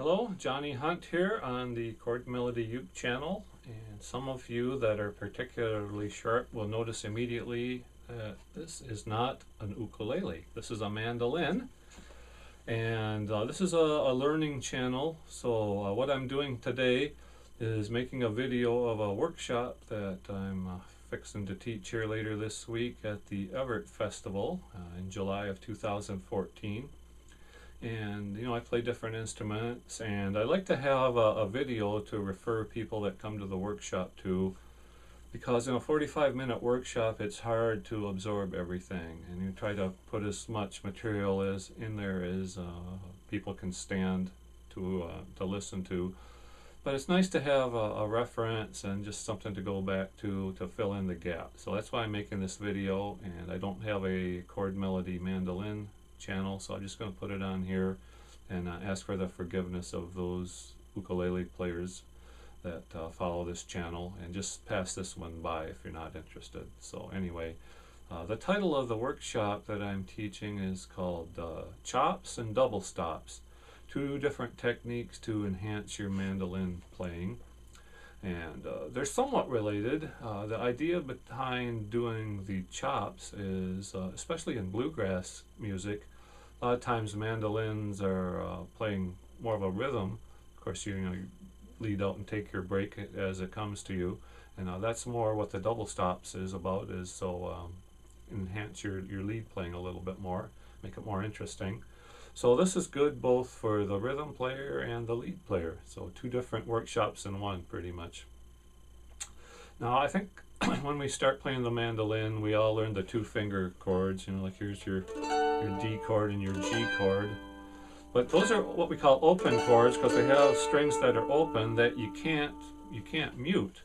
Hello, Johnny Hunt here on the Chord Melody Uke channel, and some of you that are particularly sharp will notice immediately that this is not an ukulele. This is a mandolin, and this is a learning channel. So what I'm doing today is making a video of a workshop that I'm fixing to teach here later this week at the Evart Festival in July of 2014. And you know, I play different instruments, and I like to have a video to refer people that come to the workshop to, because in a 45-minute workshop it's hard to absorb everything, and you try to put as much material as in there as people can stand to listen to. But it's nice to have a reference and just something to go back to fill in the gap. So that's why I'm making this video, and I don't have a chord melody mandolin channel, so I'm just going to put it on here and ask for the forgiveness of those ukulele players that follow this channel, and just pass this one by if you're not interested. So anyway, the title of the workshop that I'm teaching is called Chops and Double Stops, 2 different techniques to enhance your mandolin playing. And they're somewhat related. The idea behind doing the chops is, especially in bluegrass music, a lot of times mandolins are playing more of a rhythm. Of course, you lead out and take your break as it comes to you, and that's more what the double stops is about, is so enhance your lead playing a little bit more, make it more interesting. So this is good both for the rhythm player and the lead player. So 2 different workshops in one, pretty much. Now I think when we start playing the mandolin, we all learn the 2-finger chords. You know, like here's your D chord and your G chord. But those are what we call open chords, because they have strings that are open that you can't mute.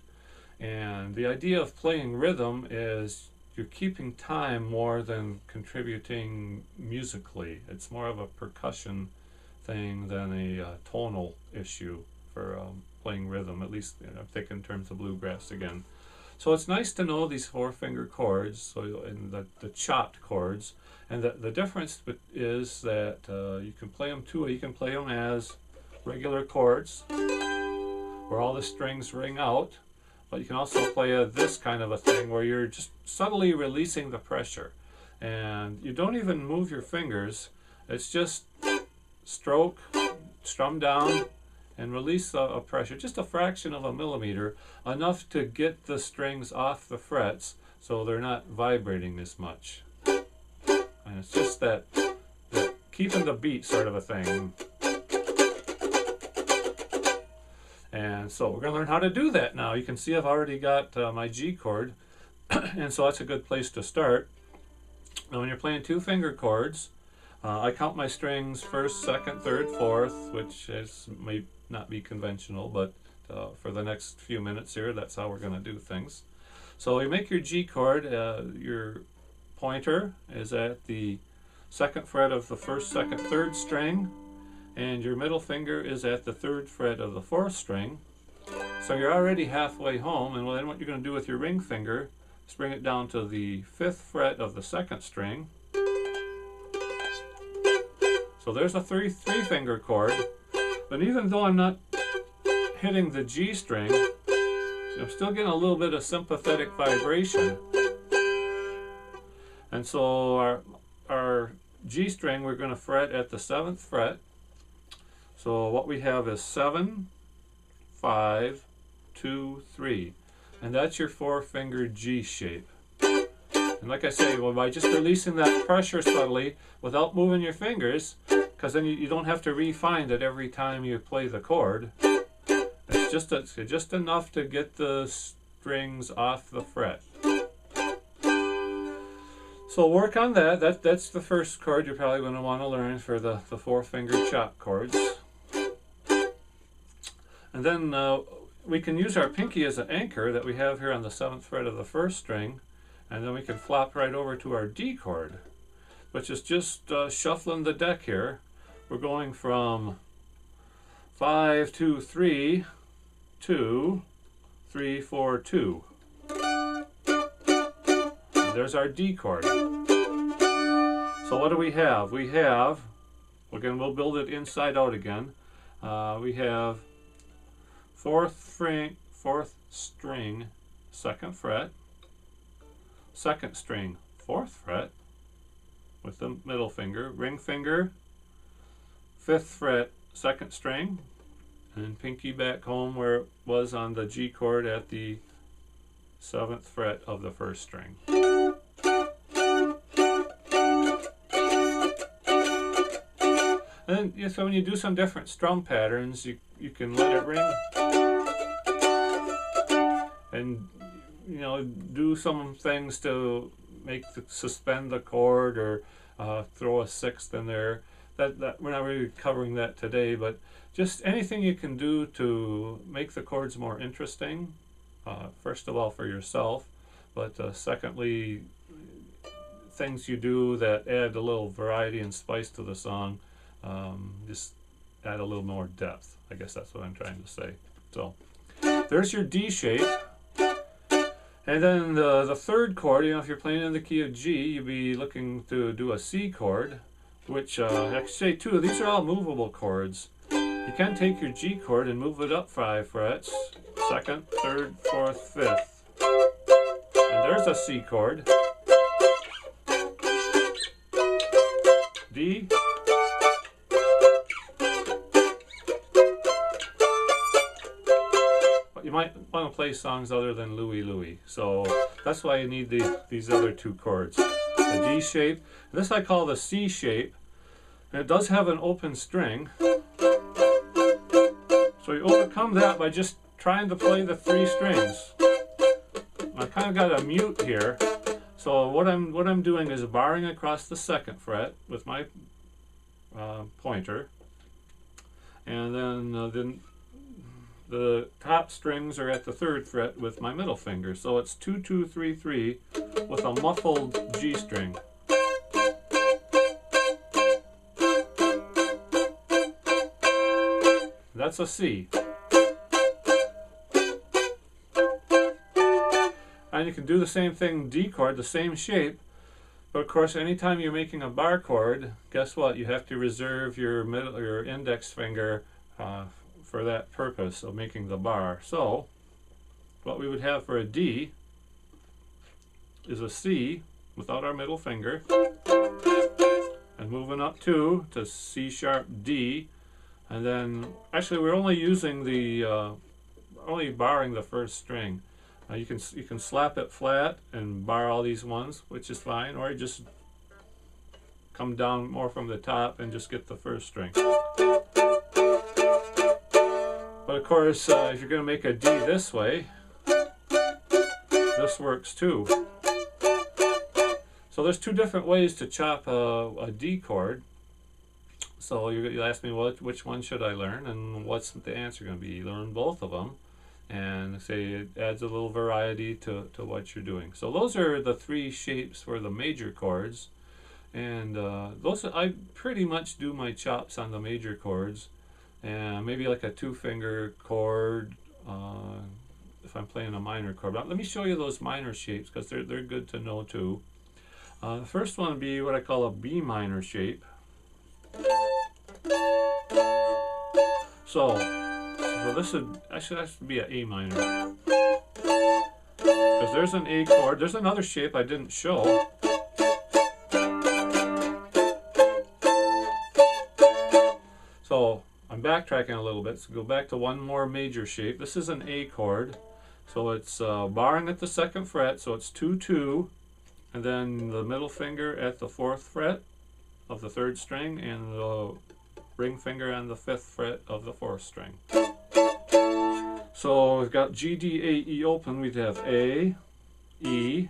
And the idea of playing rhythm is you're keeping time more than contributing musically. It's more of a percussion thing than a tonal issue for playing rhythm, at least, you know, I'm thinking in terms of bluegrass again. So it's nice to know these 4-finger chords, so in the chopped chords, and the difference is that you can play them you can play them as regular chords where all the strings ring out. But you can also play this kind of a thing where you're just subtly releasing the pressure, and you don't even move your fingers. It's just stroke, strum down, and release a pressure, just a fraction of a millimeter, enough to get the strings off the frets so they're not vibrating as much. And it's just that keeping the beat sort of a thing. And so we're going to learn how to do that now. You can see I've already got my G chord, and so that's a good place to start. Now when you're playing 2-finger chords, I count my strings 1st, 2nd, 3rd, 4th, which may not be conventional, but for the next few minutes here, that's how we're going to do things. So you make your G chord, your pointer is at the 2nd fret of the 1st, 2nd, 3rd string, and your middle finger is at the 3rd fret of the 4th string. So you're already halfway home, and then what you're going to do with your ring finger is bring it down to the 5th fret of the 2nd string. So there's a 3-finger chord, but even though I'm not hitting the G string, I'm still getting a little bit of sympathetic vibration. And so our G string, we're going to fret at the 7th fret. So what we have is 7, 5, 2, 3, and that's your 4-finger G shape. And like I say, well, by just releasing that pressure subtly without moving your fingers, because then you don't have to re-find it every time you play the chord. It's just enough to get the strings off the fret. So work on that. That's the first chord you're probably going to want to learn for the 4-finger chop chords. And then we can use our pinky as an anchor that we have here on the 7th fret of the 1st string, and then we can flop right over to our D chord, which is just shuffling the deck here. We're going from 5, 2, 3, 2, 3, 4, 2. And there's our D chord. So what do we have? We have, again, we'll build it inside out again. we have fourth string, 2nd fret, 2nd string, 4th fret with the middle finger, ring finger, 5th fret, 2nd string, and pinky back home where it was on the G chord at the 7th fret of the 1st string. And then, so when you do some different strum patterns, you can let it ring, and do some things to suspend the chord, or throw a 6th in there. That we're not really covering that today, but just anything you can do to make the chords more interesting. First of all, for yourself, but secondly, things you do that add a little variety and spice to the song. Just add a little more depth. I guess that's what I'm trying to say. So there's your D shape. And then the 3rd chord, if you're playing in the key of G, you'd be looking to do a C chord, which actually too, these are all movable chords. You can take your G chord and move it up 5 frets, 2nd, 3rd, 4th, 5th. And there's a C chord. D. You might want to play songs other than Louie Louie, so that's why you need these other 2 chords. The D shape, this I call the C shape, and it does have an open string, so you overcome that by just trying to play the 3 strings. I kind of got a mute here, so what I'm doing is barring across the 2nd fret with my pointer, and then the top strings are at the 3rd fret with my middle finger. So it's 2, 2, 3, 3 with a muffled G string. That's a C. And you can do the same thing, D chord, the same shape. But of course, anytime you're making a bar chord, guess what? You have to reserve your index finger for that purpose of making the bar. So what we would have for a D is a C without our middle finger, and moving up 2 to C sharp D, and then actually we're only using only barring the 1st string. You can slap it flat and bar all these ones, which is fine, or you just come down more from the top and just get the 1st string. But of course, if you're going to make a D this way, this works too. So there's 2 different ways to chop a D chord. So you'll ask me, which one should I learn, and what's the answer going to be? Learn both of them, and say it adds a little variety to what you're doing. So those are the 3 shapes for the major chords, and those I pretty much do my chops on the major chords. And maybe like a 2-finger chord if I'm playing a minor chord. But let me show you those minor shapes, because they're good to know too. The first one would be what I call a B minor shape. So this would actually has to be an A minor, because there's an A chord. There's another shape I didn't show. So I'm backtracking a little bit, so go back to one more major shape. This is an A chord, so it's barring at the 2nd fret, so it's 2, 2, and then the middle finger at the 4th fret of the 3rd string, and the ring finger on the 5th fret of the 4th string. So we've got G, D, A, E open. We'd have A, E,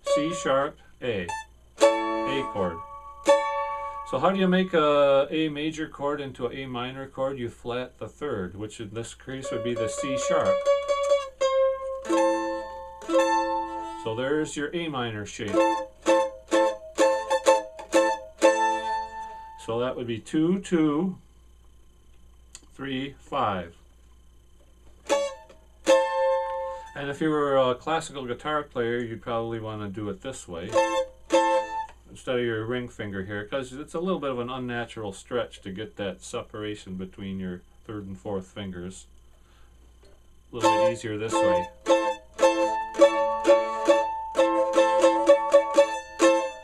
C sharp, A chord. So how do you make a A major chord into an A minor chord? You flat the 3rd, which in this case would be the C sharp. So there's your A minor shape. So that would be 2, 2, 3, 5. And if you were a classical guitar player, you'd probably want to do it this way instead of your ring finger here, because it's a little bit of an unnatural stretch to get that separation between your third and fourth fingers. A little bit easier this way.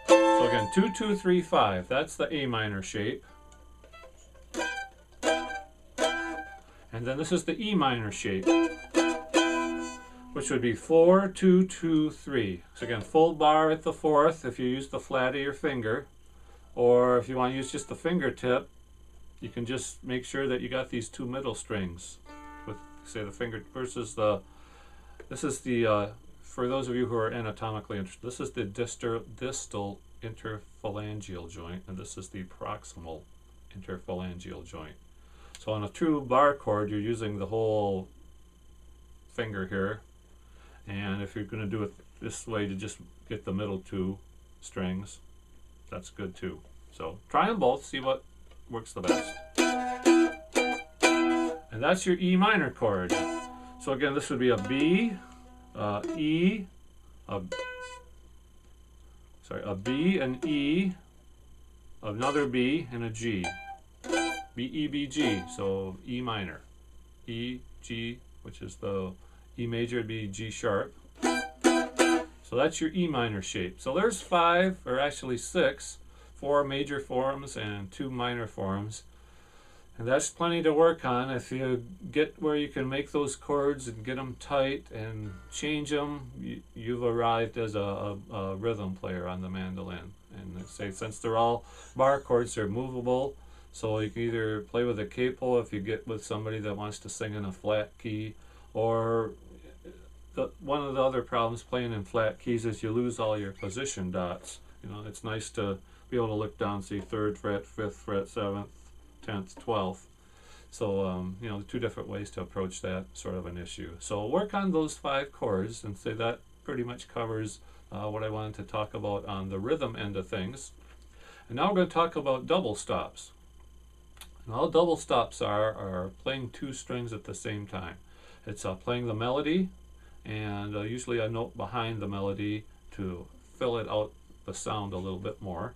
So again, 2, 2, 3, 5. That's the A minor shape. And then this is the E minor shape, which would be 4, 2, 2, 3. So again, full bar at the fourth if you use the flat of your finger, or if you want to use just the fingertip, you can just make sure that you got these two middle strings with, say, the finger versus the, this is the, for those of you who are anatomically interested, this is the distal interphalangeal joint, and this is the proximal interphalangeal joint. So on a true bar chord, you're using the whole finger here. And if you're going to do it this way to just get the middle two strings, that's good too. So try them both, see what works the best. And that's your E minor chord. So again, this would be a B, E, a B, an E, another B, and a G. B, E, B, G, so E minor. E, G, which is the E major, would be G sharp. So that's your E minor shape. So there's 5, or actually 6, 4 major forms and 2 minor forms. And that's plenty to work on. If you get where you can make those chords and get them tight and change them, you've arrived as a rhythm player on the mandolin. And say, since they're all bar chords, they're movable. So you can either play with a capo if you get with somebody that wants to sing in a flat key, or one of the other problems playing in flat keys is you lose all your position dots. You know, it's nice to be able to look down, see 3rd fret, 5th fret, 7th, 10th, 12th. So, you know, 2 different ways to approach that sort of an issue. So work on those 5 chords, and say that pretty much covers what I wanted to talk about on the rhythm end of things. And now we're going to talk about double stops. And all double stops are playing 2 strings at the same time. It's playing the melody, and usually a note behind the melody to fill it out, the sound a little bit more,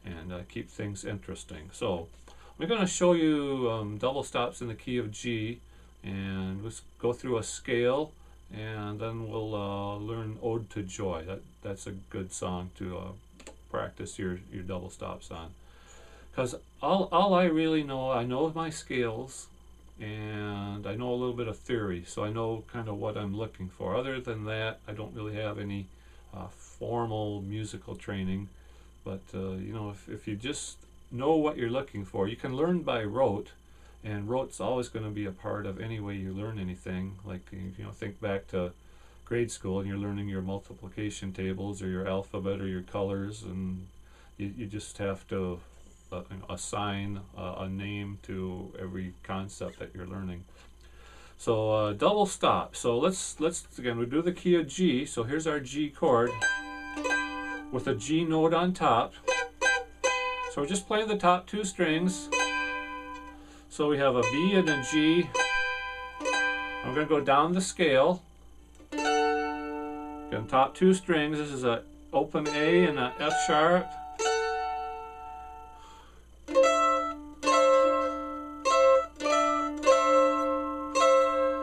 and keep things interesting. So we're going to show you double stops in the key of G, and let's go through a scale, and then we'll learn Ode to Joy. That's a good song to practice your double stops on. Because all I really know, I know my scales, and I know a little bit of theory, so I know kind of what I'm looking for. Other than that, I don't really have any formal musical training, but you know, if you just know what you're looking for, you can learn by rote, and rote's always going to be a part of any way you learn anything. Like, you know, think back to grade school, and you're learning your multiplication tables or your alphabet or your colors, and you just have to assign a name to every concept that you're learning. So double stop. So let's again, we do the key of G. So here's our G chord with a G note on top. So we're just playing the top 2 strings. So we have a B and a G. I'm going to go down the scale. Again, top 2 strings. This is a open A and a F sharp.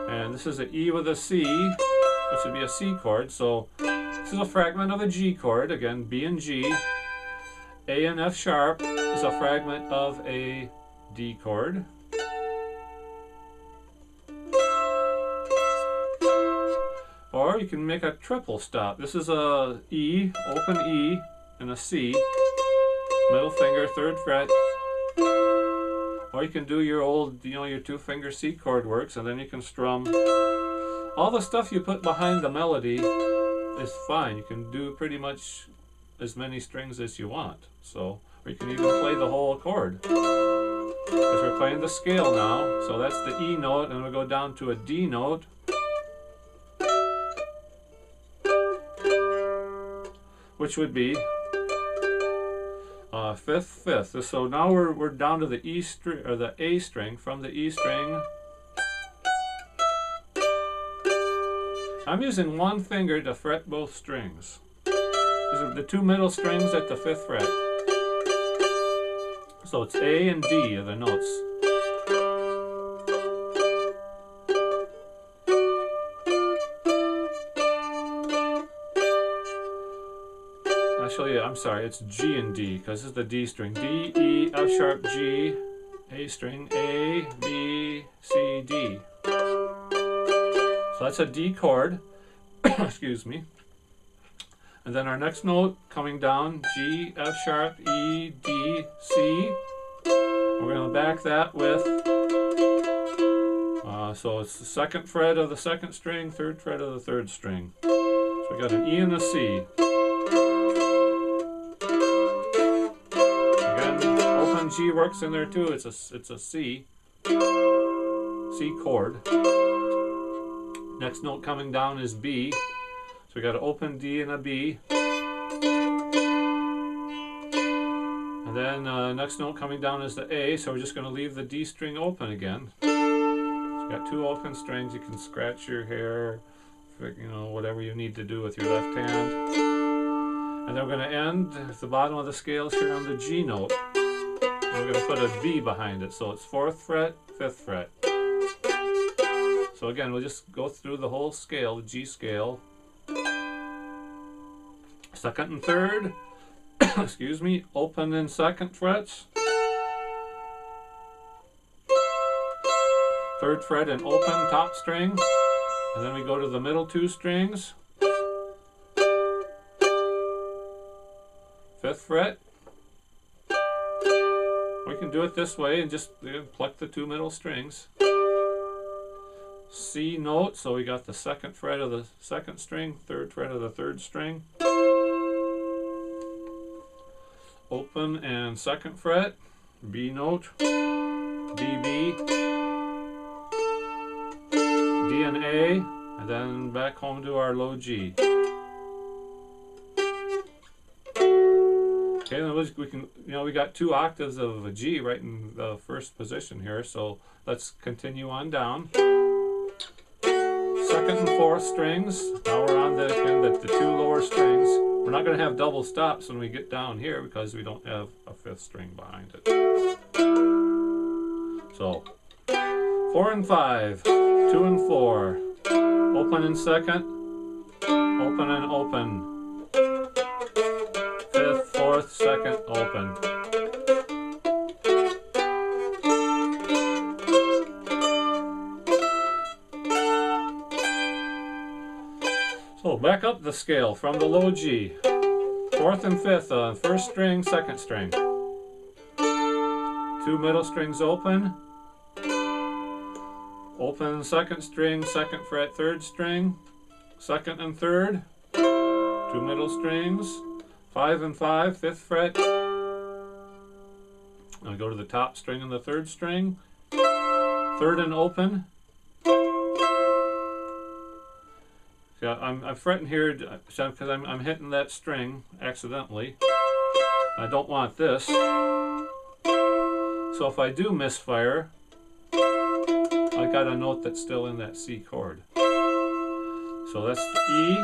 And this is an E with a C, which would be a C chord. So this is a fragment of a G chord. Again, B and G. A and F sharp is a fragment of a D chord. Or you can make a triple stop. This is a E, open E, and a C. Middle finger, 3rd fret. Or you can do your old, you know, your 2-finger C chord works, and then you can strum. All the stuff you put behind the melody is fine. You can do pretty much as many strings as you want. So, or you can even play the whole chord. Because we're playing the scale now. So that's the E note, and we'll go down to a D note. Which would be 5th, 5th. So now we're down to the E string, or the A string, from the E string. I'm using 1 finger to fret both strings. These are the 2 middle strings at the 5th fret. So it's A and D are the notes. Actually, I'm sorry, it's G and D, because this is the D string. D, E, F sharp, G, A string, A, B, C, D. So that's a D chord. Excuse me. And then our next note coming down, G, F sharp, E, D, C. We're going to back that with, so it's the second fret of the second string, third fret of the third string. So we got an E and a C. Again, open G works in there too. It's a C chord. Next note coming down is B. So we got an open D and a B. And then next note coming down is the A, so we're just going to leave the D string open again. So you got two open strings. You can scratch your hair, you know, whatever you need to do with your left hand. And then we're going to end at the bottom of the scales here on the G note. And we're going to put a B behind it, so it's 4th fret, 5th fret. So again, we'll just go through the whole scale, the G scale. Second and third, excuse me, open and second frets. Third fret and open top string. And then we go to the middle two strings. 5th fret. We can do it this way and just pluck the two middle strings. C note, so we got the second fret of the second string, third fret of the third string. Open and second fret, B note, D, B, D and A, and then back home to our low G. Okay, then we can, you know, we got 2 octaves of a G right in the first position here, so let's continue on down. Second and fourth strings. Now we're on the 2 lower strings. We're not going to have double stops when we get down here because we don't have a 5th string behind it. So 4 and 5, 2 and 4, open and second, open and open, 5th, 4th, second, open. So back up the scale from the low G, 4th and 5th on first string, second string. 2 middle strings open. Open second string, second fret, third string. Second and third. 2 middle strings. 5 and 5, 5th fret. I go to the top string and the third string. Third and open. Yeah, I'm fretting here because I'm hitting that string accidentally. I don't want this. So if I do misfire, I got a note that's still in that C chord. So that's the E,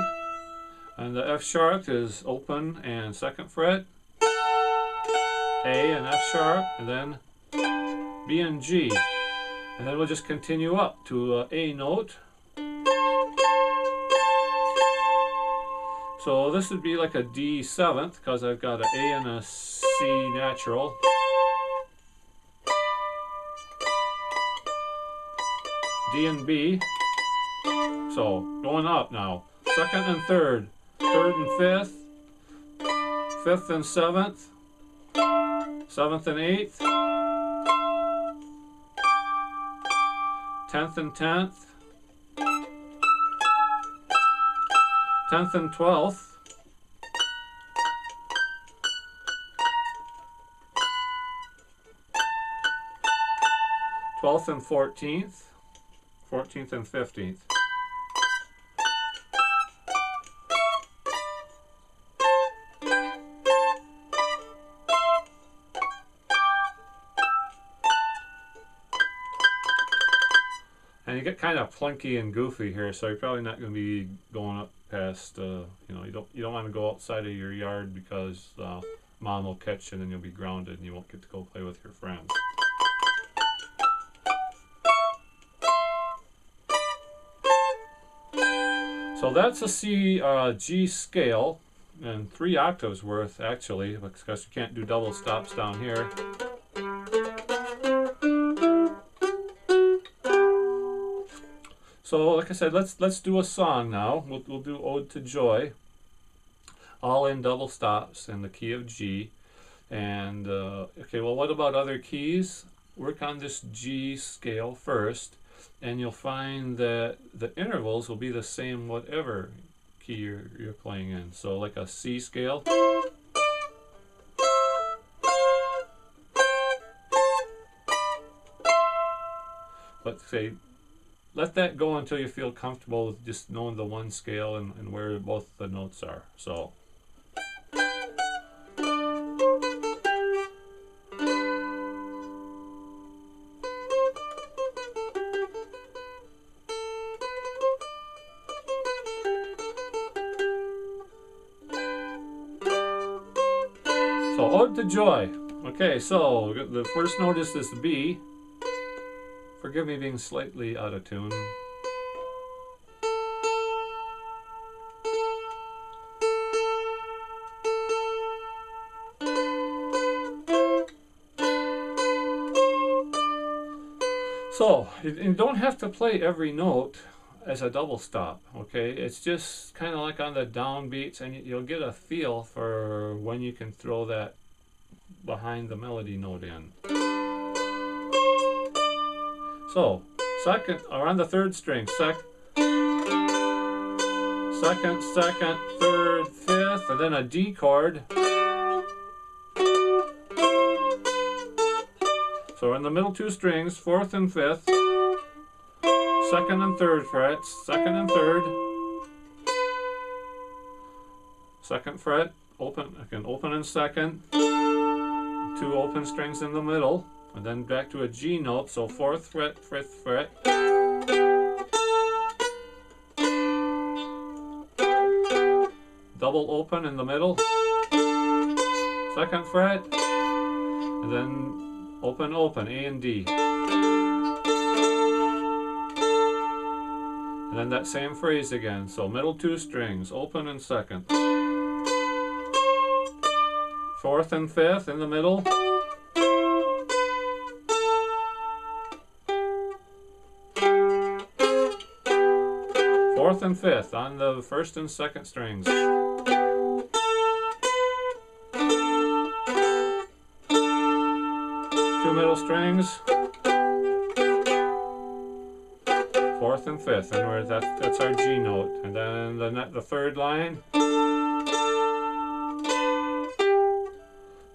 and the F sharp is open and second fret, A and F sharp, and then B and G. And then we'll just continue up to A note. So this would be like a D 7th because I've got an A and a C natural. D and B. So going up now. Second and third. Third and 5th. 5th and 7th. 7th and 8th. 10th and 10th. 10th and 12th. 12th and 14th. 14th and 15th. And you get kind of plunky and goofy here, so you're probably not going to be going up past, you know, you don't want to go outside of your yard because mom will catch you and then you'll be grounded and you won't get to go play with your friends. So that's a C G scale. and 3 octaves worth actually, because you can't do double stops down here. So like I said, let's do a song now. We'll do Ode to Joy, all in double stops in the key of G. And okay, well, what about other keys? Work on this G scale first, and you'll find that the intervals will be the same whatever key you're playing in. So like a C scale. But say, let that go until you feel comfortable with just knowing the one scale and where both the notes are. So. So, Ode to Joy. Okay, so the first note is this B. Forgive me being slightly out of tune. So, you don't have to play every note as a double stop, okay? It's just kind of like on the downbeats, and you'll get a feel for when you can throw that behind the melody note in. So, second, or on the third string, second, third, fifth, and then a D chord. So in the middle 2 strings, 4th and 5th, 2nd and 3rd frets, 2nd and 3rd, 2nd fret, open, again, open and 2nd, 2 open strings in the middle, and then back to a G note, so 4th fret, 5th fret, double open in the middle, 2nd fret, and then open, open, A and D. And then that same phrase again. So middle 2 strings, open and 2nd. 4th and 5th in the middle. Fourth and 5th on the 1st and 2nd strings. Middle strings, 4th and 5th, and where that's our G note. And then the 3rd line.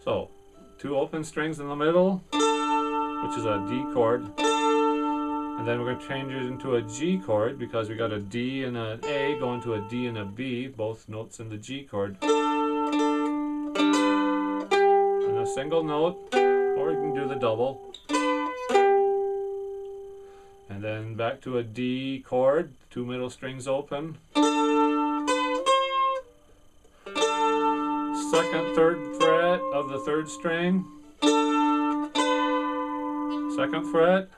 So 2 open strings in the middle, which is a D chord, and then we're going to change it into a G chord because we got a D and an A going to a D and a B, both notes in the G chord, and a single note. Or you can do the double. And then back to a D chord, 2 middle strings open. 2nd, 3rd fret of the 3rd string. 2nd fret.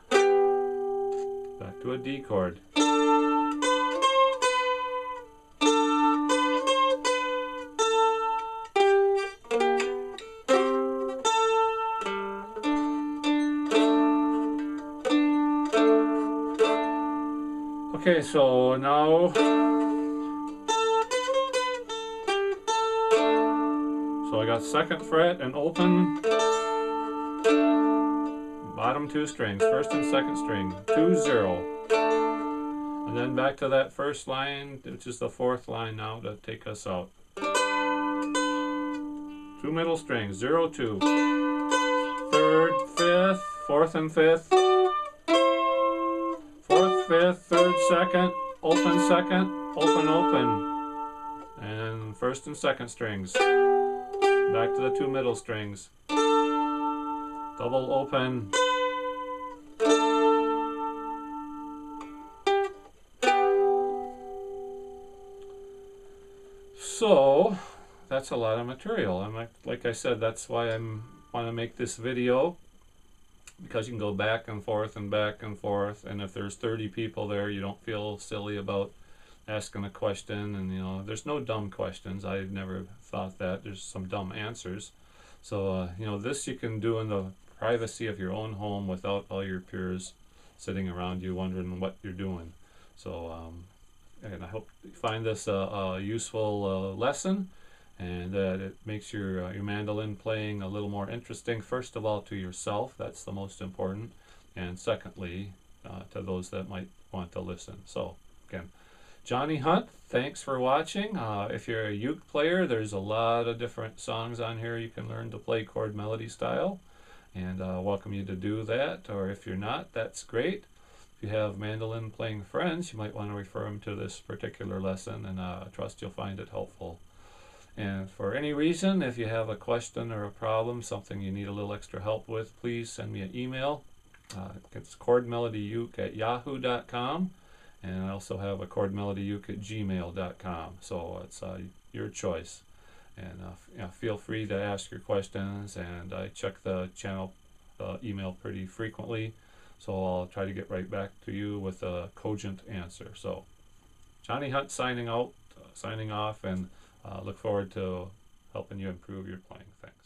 Back to a D chord. Okay, so now, so I got 2nd fret and open, bottom 2 strings, 1st and 2nd string, 2, 0, and then back to that first line, which is the 4th line now to take us out. 2 middle strings, 0, 2, 3rd, 5th, 4th and 5th, 5th, 3rd, 2nd, open 2nd, open, open, and 1st and 2nd strings, back to the 2 middle strings, double open, so that's a lot of material. And like I said, that's why I want to make this video, because you can go back and forth, and if there's 30 people there, you don't feel silly about asking a question, and you know, there's no dumb questions. I never thought that. There's some dumb answers. So you know, this you can do in the privacy of your own home without all your peers sitting around you wondering what you're doing. So and I hope you find this a useful lesson, and that it makes your mandolin playing a little more interesting. First of all, to yourself, that's the most important, and secondly, to those that might want to listen. So again, Johnny Hunt, thanks for watching. If you're a uke player, there's a lot of different songs on here you can learn to play chord melody style, and welcome you to do that. Or if you're not, that's great. If you have mandolin playing friends, you might want to refer them to this particular lesson, and I trust you'll find it helpful. And for any reason, if you have a question or a problem, something you need a little extra help with, please send me an email. It's chordmelodyyuke@yahoo.com, and I also have a chordmelodyyuke@gmail.com. So it's your choice. And you know, feel free to ask your questions, and I check the channel email pretty frequently. So I'll try to get right back to you with a cogent answer. So Johnny Hunt signing off, and look forward to helping you improve your playing. Thanks.